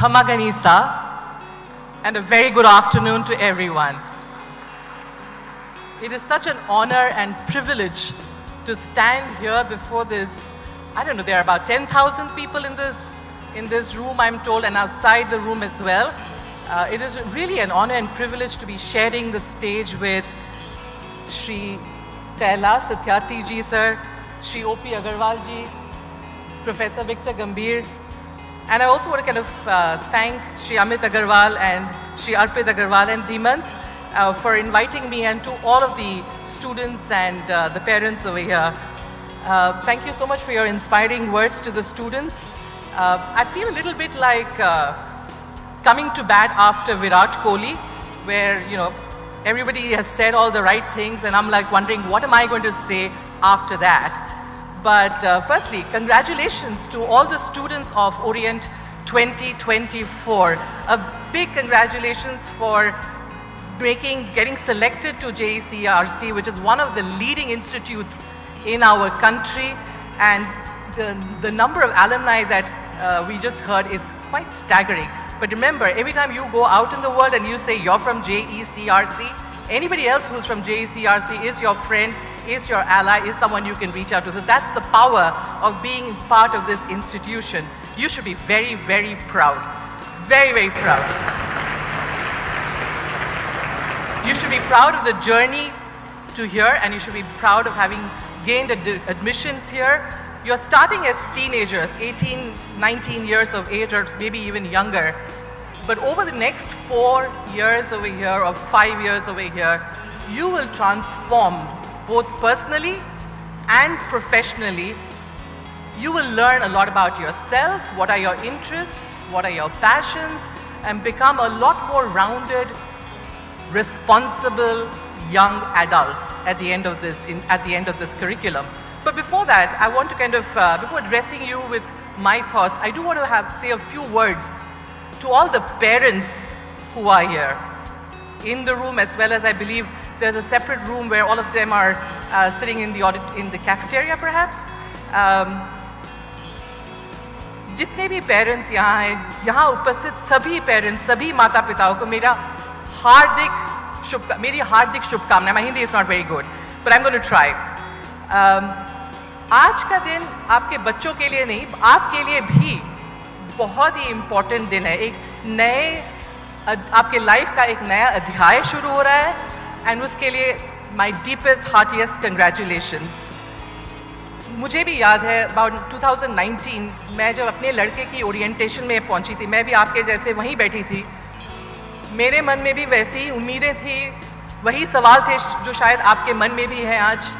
Khamaganisa, and a very good afternoon to everyone. It is such an honor and privilege to stand here before this. I don't know, there are about 10,000 people in this room, I'm told, and outside the room as well. It is really an honor and privilege to be sharing the stage with Shri Kailash Satyarthi ji sir, Shri O.P. Agarwal ji, Professor Victor Gambhir, and I also want to kind of thank Shri Amit Agarwal and Shri Arpit Agarwal and Dimant for inviting me, and to all of the students and the parents over here. Thank you so much for your inspiring words to the students. I feel a little bit like coming to bat after Virat Kohli, where, you know, everybody has said all the right things and I'm like wondering what am I going to say after that. But firstly, congratulations to all the students of Orient 2024. A big congratulations for getting selected to JECRC, which is one of the leading institutes in our country, and the number of alumni that we just heard is quite staggering. But remember, every time you go out in the world and you say you're from JECRC, anybody else who's from JECRC is your friend, is your ally, is someone you can reach out to. So that's the power of being part of this institution. You should be very, very proud. Very, very proud. You should be proud of the journey to here, and you should be proud of having gained admissions here. You're starting as teenagers, 18, 19 years of age, or maybe even younger. But over the next 4 years over here, or 5 years over here, you will transform both personally and professionally. You will learn a lot about yourself, what are your interests, what are your passions, and become a lot more rounded, responsible young adults at the end of this curriculum. But before that, I want to kind of, before addressing you with my thoughts, I do want to say a few words to all the parents who are here in the room, as well as I believe there's a separate room where all of them are sitting in the cafeteria perhaps. जितने भी parents यहाँ हैं, यहाँ उपस्थित सभी parents, सभी माता पिताओं को मेरी हार्दिक शुभकामनाएं. My Hindi is not very good, but I'm going to try. आज का दिन आपके बच्चों के लिए नहीं, आपके लिए भी बहुत ही इम्पोर्टेंट दिन है. आपके लाइफ का एक नया अध्याय शुरू हो रहा है, एंड उसके लिए माई डीपेस्ट हार्टिएस्ट कंग्रेचुलेशंस. मुझे भी याद है अबाउट 2019 मैं जब अपने लड़के की ओरिएंटेशन में पहुंची थी, मैं भी आपके जैसे वहीं बैठी थी. मेरे मन में भी वैसी ही उम्मीदें थी, वही सवाल थे जो शायद आपके मन में भी हैं आज.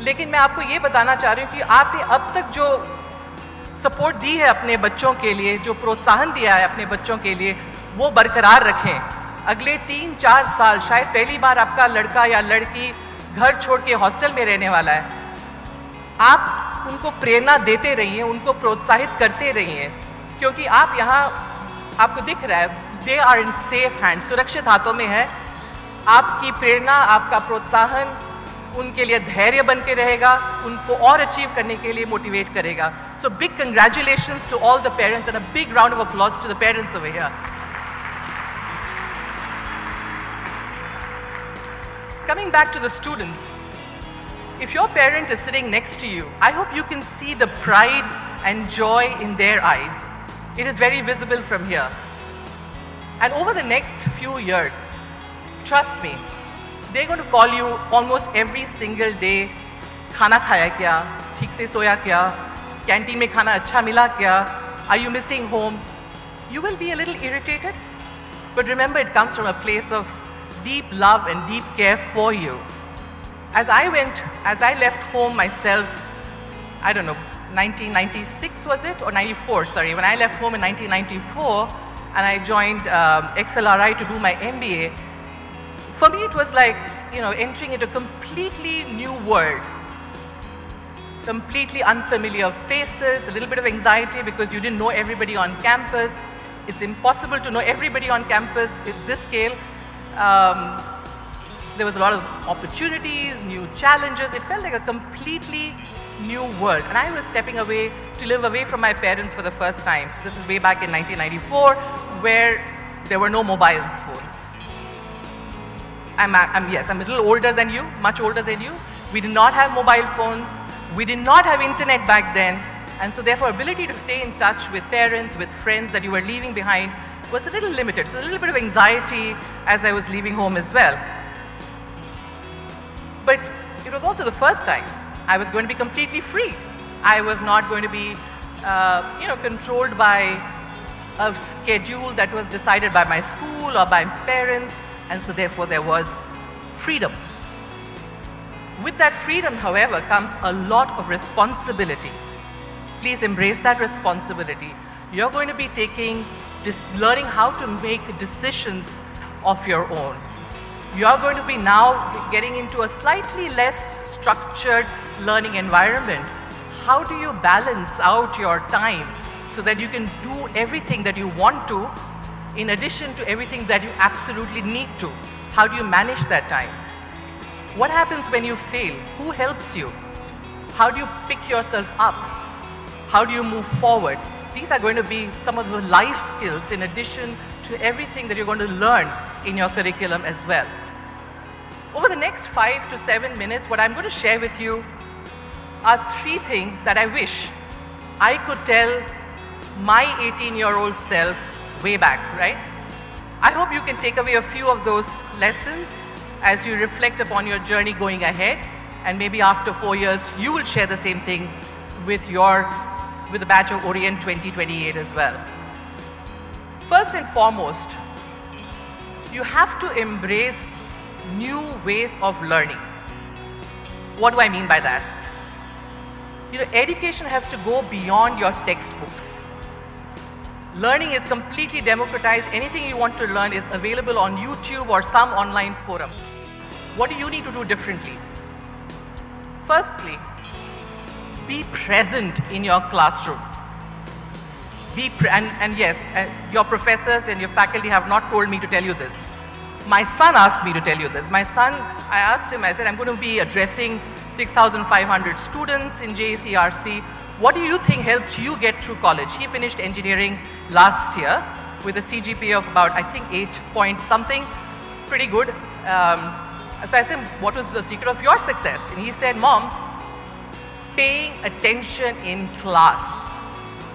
लेकिन मैं आपको ये बताना चाह रही हूँ कि आपने अब तक जो सपोर्ट दी है अपने बच्चों के लिए, जो प्रोत्साहन दिया है अपने बच्चों के लिए, वो बरकरार रखें. अगले 3-4 साल शायद पहली बार आपका लड़का या लड़की घर छोड़ के हॉस्टल में रहने वाला है. आप उनको प्रेरणा देते रहिए, उनको प्रोत्साहित करते रहिए, क्योंकि आप यहाँ, आपको दिख रहा है, they are in safe hand, सुरक्षित हाथों में है. आपकी प्रेरणा, आपका प्रोत्साहन उनके लिए धैर्य बन के रहेगा, उनको और अचीव करने के लिए मोटिवेट करेगा. So big congratulations to all the parents and a big round of applause to the parents over here. Coming back to the students, if your parent is sitting next to you, I hope you can see the pride and joy in their eyes. It is very visible from here. And over the next few years, trust me, they're going to call you almost every single day. खाना खाया क्या? ठीक से सोया क्या? Canteen में खाना अच्छा मिला क्या? Are you missing home? You will be a little irritated, but remember, it comes from a place of deep love and deep care for you. As I left home myself, I don't know, 1996 was it? Or 94, sorry. When I left home in 1994 and I joined XLRI to do my MBA, for me it was like, you know, entering into a completely new world. Completely unfamiliar faces, a little bit of anxiety because you didn't know everybody on campus. It's impossible to know everybody on campus at this scale. There was a lot of opportunities, new challenges. It felt like a completely new world. And I was stepping away to live away from my parents for the first time. This is way back in 1994, where there were no mobile phones. Yes, I'm a little older than you, much older than you. We did not have mobile phones. We did not have internet back then. And so therefore, ability to stay in touch with parents, with friends that you were leaving behind was a little limited. So a little bit of anxiety as I was leaving home as well. But it was also the first time I was going to be completely free. I was not going to be, controlled by a schedule that was decided by my school or by parents. And so therefore, there was freedom. With that freedom, however, comes a lot of responsibility. Please embrace that responsibility. You're going to be learning how to make decisions of your own. You're going to be now getting into a slightly less structured learning environment. How do you balance out your time so that you can do everything that you want to in addition to everything that you absolutely need to? How do you manage that time? What happens when you fail? Who helps you? How do you pick yourself up? How do you move forward? These are going to be some of the life skills in addition to everything that you're going to learn in your curriculum as well. Over the next 5 to 7 minutes, what I'm going to share with you are 3 things that I wish I could tell my 18-year-old self way back, right? I hope you can take away a few of those lessons as you reflect upon your journey going ahead, and maybe after 4 years, you will share the same thing with the batch of Orient 2028 as well. First and foremost, you have to embrace new ways of learning. What do I mean by that? Education has to go beyond your textbooks. Learning is completely democratized. Anything you want to learn is available on YouTube or some online forum. What do you need to do differently? Firstly, be present in your classroom. Yes, your professors and your faculty have not told me to tell you this. My son asked me to tell you this. I asked him, I said, I'm going to be addressing 6,500 students in JECRC. What do you think helped you get through college? He finished engineering last year with a CGPA of about, I think, 8 point something. Pretty good. So I said, what was the secret of your success? And he said, Mom, paying attention in class.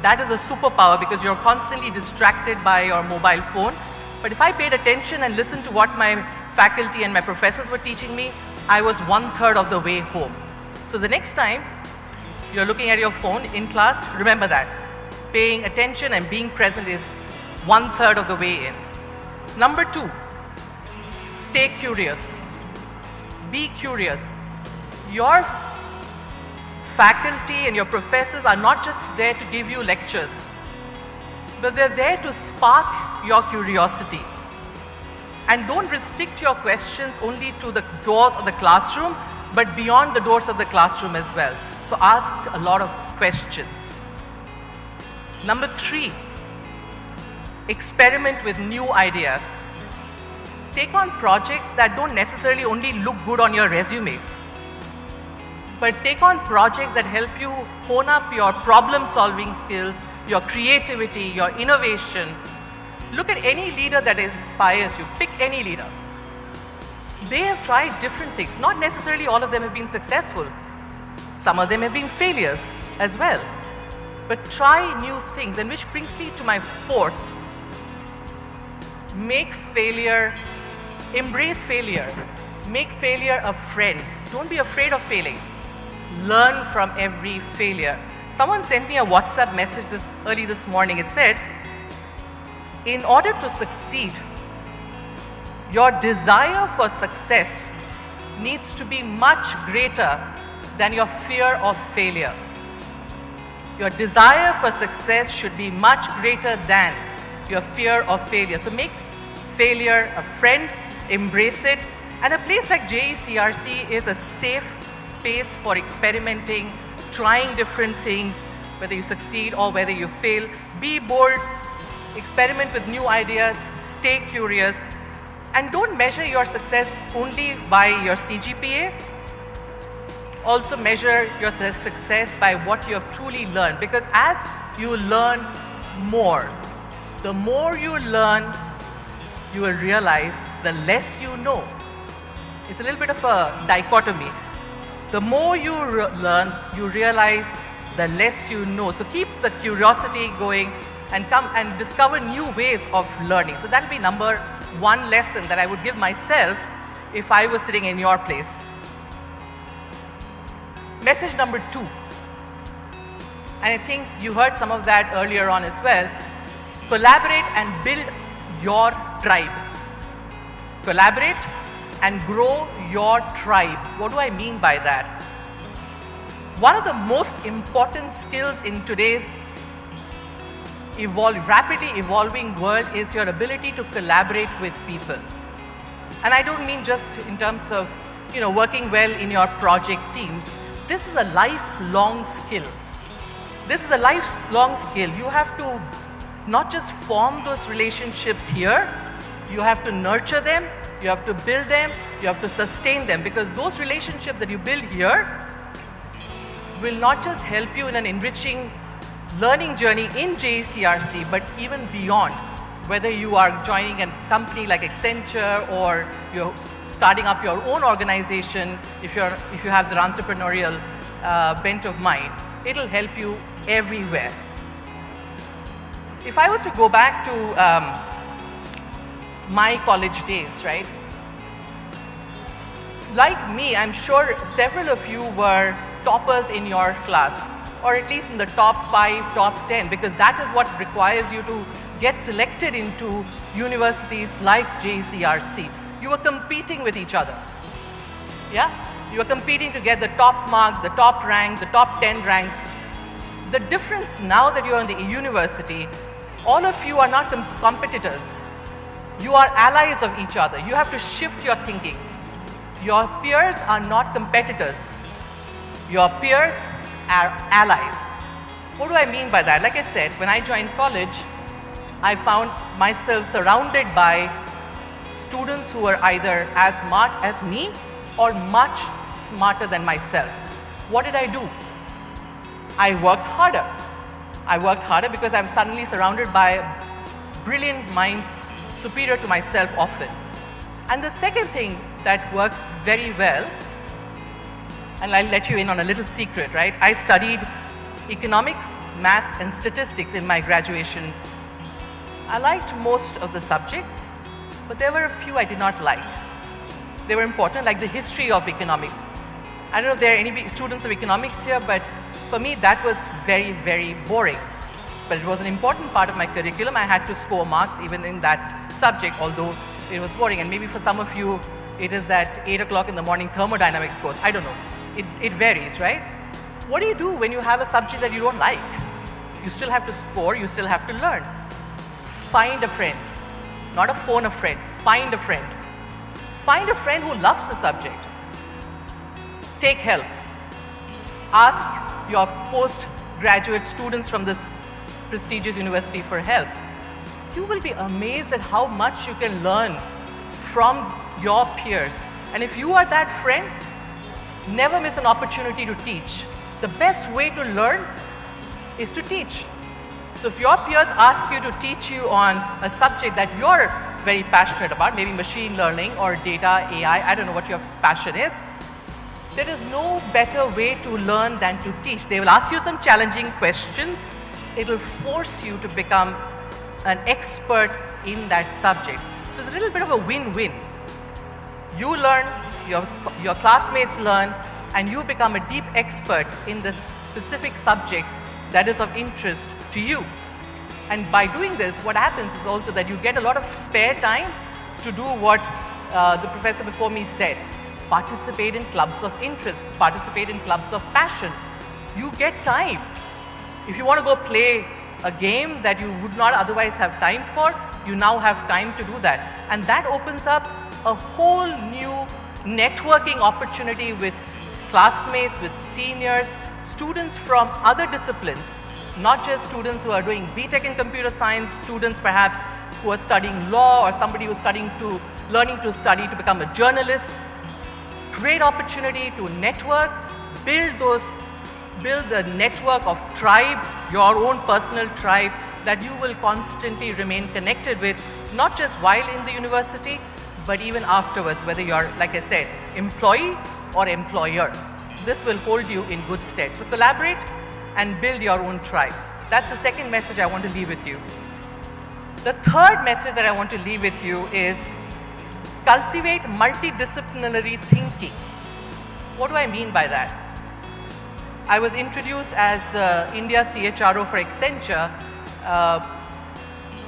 That is a superpower because you're constantly distracted by your mobile phone. But if I paid attention and listened to what my faculty and my professors were teaching me, I was 1/3 of the way home. So the next time you're looking at your phone in class, remember that. Paying attention and being present is 1/3 of the way in. Number 2, stay curious. Be curious. Your faculty and your professors are not just there to give you lectures, but they're there to spark your curiosity. And don't restrict your questions only to the doors of the classroom, but beyond the doors of the classroom as well. So ask a lot of questions. Number 3, experiment with new ideas. Take on projects that don't necessarily only look good on your resume, but take on projects that help you hone up your problem-solving skills, your creativity, your innovation. Look at any leader that inspires you. Pick any leader. They have tried different things. Not necessarily all of them have been successful. Some of them have been failures as well. But try new things, and which brings me to my 4th. Embrace failure. Make failure a friend. Don't be afraid of failing. Learn from every failure. Someone sent me a WhatsApp message early this morning. It said, in order to succeed, your desire for success needs to be much greater than your fear of failure. Your desire for success should be much greater than your fear of failure. So make failure a friend, embrace it. And a place like JECRC is a safe space for experimenting, trying different things, whether you succeed or whether you fail. Be bold, experiment with new ideas, stay curious, and don't measure your success only by your CGPA. Also measure your success by what you have truly learned, because as you learn more, the more you learn, you will realize the less you know. It's a little bit of a dichotomy. The more you learn, you realize the less you know. So keep the curiosity going and come and discover new ways of learning. So that will be number one lesson that I would give myself if I was sitting in your place. Message number 2, and I think you heard some of that earlier on as well. Collaborate and build your tribe. Collaborate and grow your tribe. What do I mean by that? One of the most important skills in today's rapidly evolving world is your ability to collaborate with people. And I don't mean just in terms of, working well in your project teams. This is a lifelong skill. This is a lifelong skill. You have to not just form those relationships here, you have to nurture them, you have to build them, you have to sustain them, because those relationships that you build here will not just help you in an enriching learning journey in JECRC, but even beyond. Whether you are joining a company like Accenture or you're starting up your own organization, if you have the entrepreneurial bent of mind, it'll help you everywhere. If I was to go back to my college days, right? Like me, I'm sure several of you were toppers in your class, or at least in the top 5, top 10, because that is what requires you to get selected into universities like JECRC. You were competing with each other. Yeah? You were competing to get the top mark, the top rank, the top 10 ranks. The difference now that you're in the university, all of you are not competitors. You are allies of each other. You have to shift your thinking. Your peers are not competitors. Your peers are allies. What do I mean by that? Like I said, when I joined college, I found myself surrounded by students who were either as smart as me or much smarter than myself. What did I do? I worked harder. I worked harder because I'm suddenly surrounded by brilliant minds superior to myself often. And the second thing that works very well, and I'll let you in on a little secret, right? I studied economics, maths, and statistics in my graduation. I liked most of the subjects, but there were a few I did not like. They were important, like the history of economics. I don't know if there are any students of economics here, but for me that was very, very boring. But it was an important part of my curriculum. I had to score marks even in that subject, although it was boring. And maybe for some of you, it is that 8 o'clock in the morning thermodynamics course. I don't know. It varies, right? What do you do when you have a subject that you don't like? You still have to score, you still have to learn. Find a friend. Not a phone a friend. Find a friend. Find a friend who loves the subject. Take help. Ask your postgraduate students from this prestigious university for help. You will be amazed at how much you can learn from your peers. And if you are that friend, never miss an opportunity to teach. The best way to learn is to teach. So if your peers ask you to teach you on a subject that you're very passionate about, maybe machine learning or data, AI, I don't know what your passion is, there is no better way to learn than to teach. They will ask you some challenging questions. It will force you to become an expert in that subject. So it's a little bit of a win-win. You learn, your classmates learn, and you become a deep expert in the specific subject that is of interest to you. And by doing this, what happens is also that you get a lot of spare time to do what the professor before me said. Participate in clubs of interest, participate in clubs of passion. You get time. If you want to go play a game that you would not otherwise have time for, you now have time to do that. And that opens up a whole new networking opportunity with classmates, with seniors, students from other disciplines, not just students who are doing BTech in computer science, students perhaps who are studying law, or somebody who's learning to study to become a journalist. Great opportunity to network, build the network of tribe, your own personal tribe that you will constantly remain connected with, not just while in the university, but even afterwards, whether you're, like I said, employee or employer. This will hold you in good stead. So collaborate and build your own tribe. That's the second message I want to leave with you. The third message that I want to leave with you is cultivate multidisciplinary thinking. What do I mean by that? I was introduced as the India CHRO for Accenture.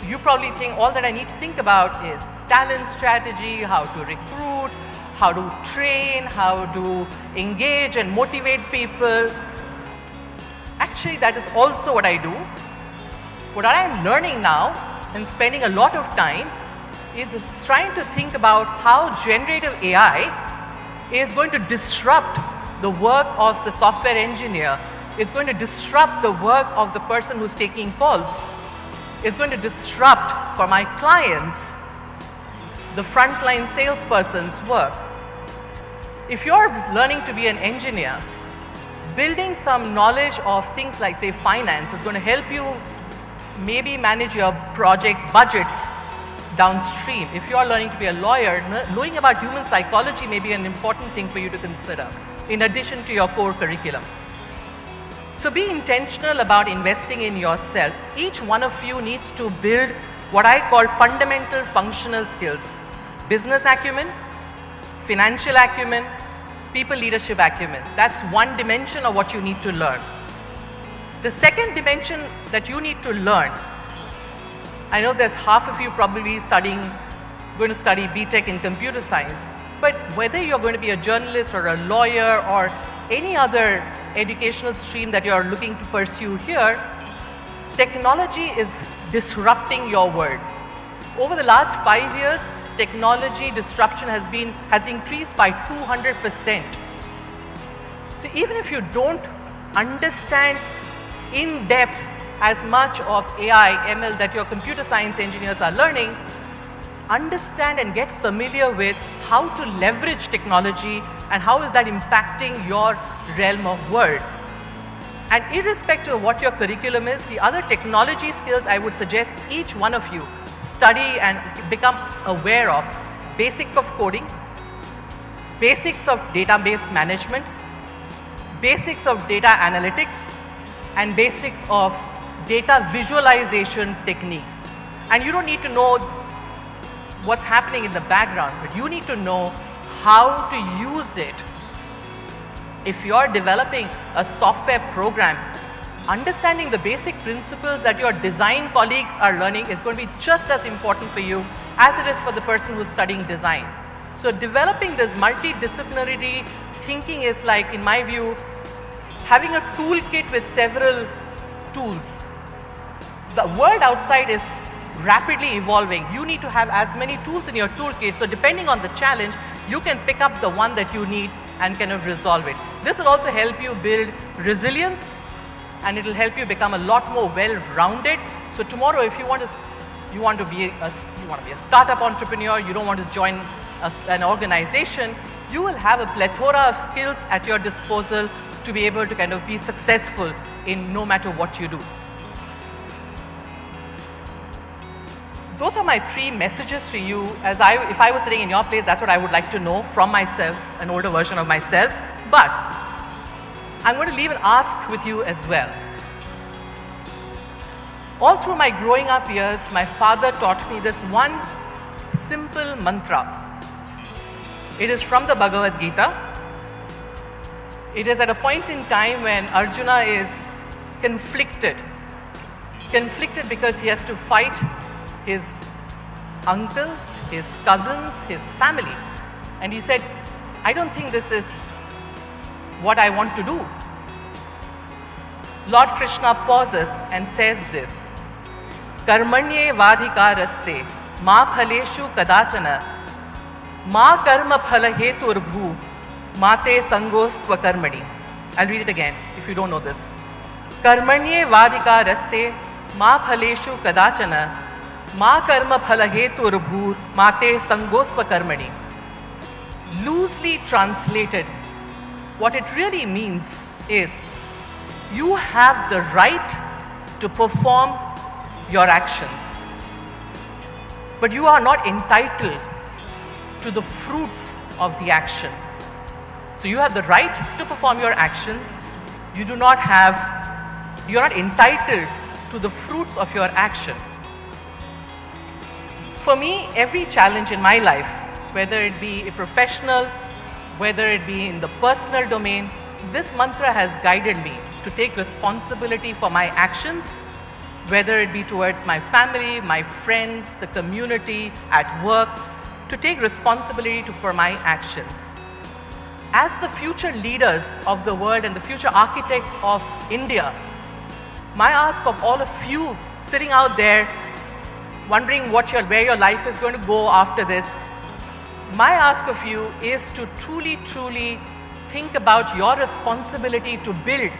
You probably think all that I need to think about is talent strategy, how to recruit, how to train, how to engage and motivate people. Actually, that is also what I do. What I am learning now and spending a lot of time is trying to think about how generative AI is going to disrupt the work of the software engineer. It's going to disrupt the work of the person who's taking calls. It's going to disrupt for my clients the frontline salesperson's work. If you're learning to be an engineer, building some knowledge of things like, say, finance is going to help you maybe manage your project budgets downstream. If you're learning to be a lawyer, knowing about human psychology may be an important thing for you to consider, in addition to your core curriculum. So be intentional about investing in yourself. Each one of you needs to build what I call fundamental functional skills: business acumen, financial acumen, people leadership acumen. That's one dimension of what you need to learn. The second dimension that you need to learn, I know there's half of you probably going to study BTech in computer science, but whether you're going to be a journalist or a lawyer or any other educational stream that you're looking to pursue here, technology is disrupting your world. Over the last 5 years, technology disruption has increased by 200%. So even if you don't understand in depth as much of AI, ML that your computer science engineers are learning, understand and get familiar with how to leverage technology and how is that impacting your realm of world. And irrespective of what your curriculum is, the other technology skills I would suggest each one of you study and become aware of: basics of coding, basics of database management, basics of data analytics, and basics of data visualization techniques. And you don't need to know what's happening in the background, but you need to know how to use it. If you're developing a software program, understanding the basic principles that your design colleagues are learning is going to be just as important for you as it is for the person who's studying design. So developing this multidisciplinary thinking is like, in my view, having a toolkit with several tools. The world outside is rapidly evolving. You need to have as many tools in your toolkit, so depending on the challenge, you can pick up the one that you need and kind of resolve it. This will also help you build resilience, and it will help you become a lot more well-rounded. So tomorrow, if you want to be a startup entrepreneur, you don't want to join an organization, you will have a plethora of skills at your disposal to be able to kind of be successful in no matter what you do. Those are my 3 messages to you. If I was sitting in your place, that's what I would like to know from myself, an older version of myself. But I'm going to leave an ask with you as well. All through my growing up years, my father taught me this one simple mantra. It is from the Bhagavad Gita. It is at a point in time when Arjuna is conflicted because he has to fight his uncles, his cousins, his family. And he said, I don't think this is what I want to do. Lord Krishna pauses and says this: Karmanye vadhikaraste ma phaleshu kadachana ma karma phala heturbhu mate sangostva karmani. I'll read it again if you don't know this. Karmanye vadhikaraste ma phaleshu kadachana Ma karma phala heturbhur mate sangostva karmani. Loosely translated, what it really means is you have the right to perform your actions, but you are not entitled to the fruits of the action. So you have the right to perform your actions. You are not entitled to the fruits of your action. For me, every challenge in my life, whether it be a professional, whether it be in the personal domain, this mantra has guided me to take responsibility for my actions, whether it be towards my family, my friends, the community, at work, to take responsibility for my actions. As the future leaders of the world and the future architects of India, my ask of all of you sitting out there wondering where your life is going to go after this, my ask of you is to truly think about your responsibility to build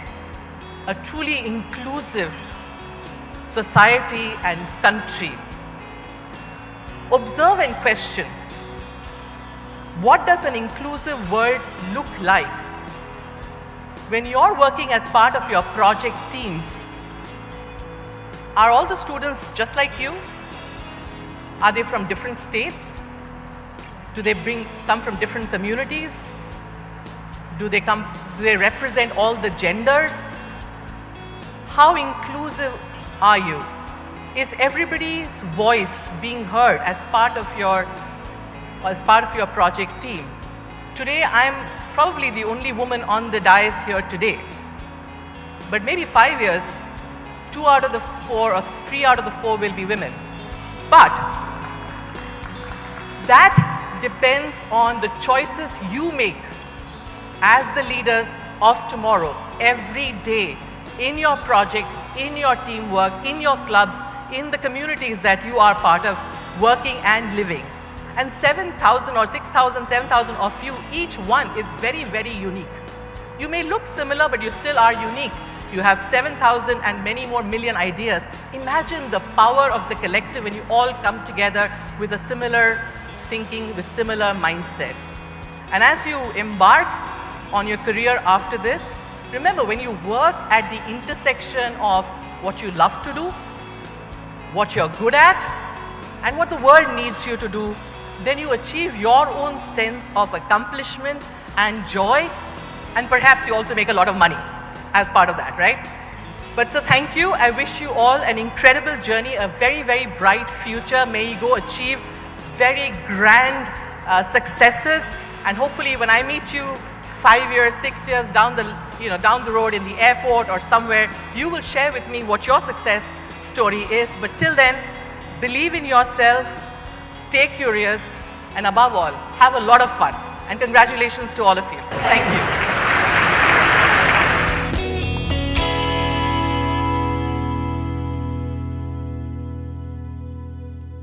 a truly inclusive society and country. Observe and question, what does an inclusive world look like? When you're working as part of your project teams, are all the students just like you? Are they from different states? Do they come from different communities? Do they represent all the genders? How inclusive are you? Is everybody's voice being heard as part of your project team? Today, I'm probably the only woman on the dais here today. But maybe 5 years, 2 out of the 4 or 3 out of the 4 will be women. But that depends on the choices you make as the leaders of tomorrow, every day, in your project, in your teamwork, in your clubs, in the communities that you are part of, working and living. And 7,000 or 6,000, 7,000 of you, each one is very, very unique. You may look similar, but you still are unique. You have 7,000 and many more million ideas. Imagine the power of the collective when you all come together with a similar thinking, with similar mindset. And as you embark on your career after this, remember, when you work at the intersection of what you love to do, what you're good at, and what the world needs you to do, then you achieve your own sense of accomplishment and joy, and perhaps you also make a lot of money as part of that, right? But so thank you. I wish you all an incredible journey, a very, very bright future. May you go achieve very grand successes, and hopefully when I meet you 5 years, 6 years down the road in the airport or somewhere, you will share with me what your success story is. But till then, believe in yourself, stay curious, and above all, have a lot of fun. And congratulations to all of you. Thank you.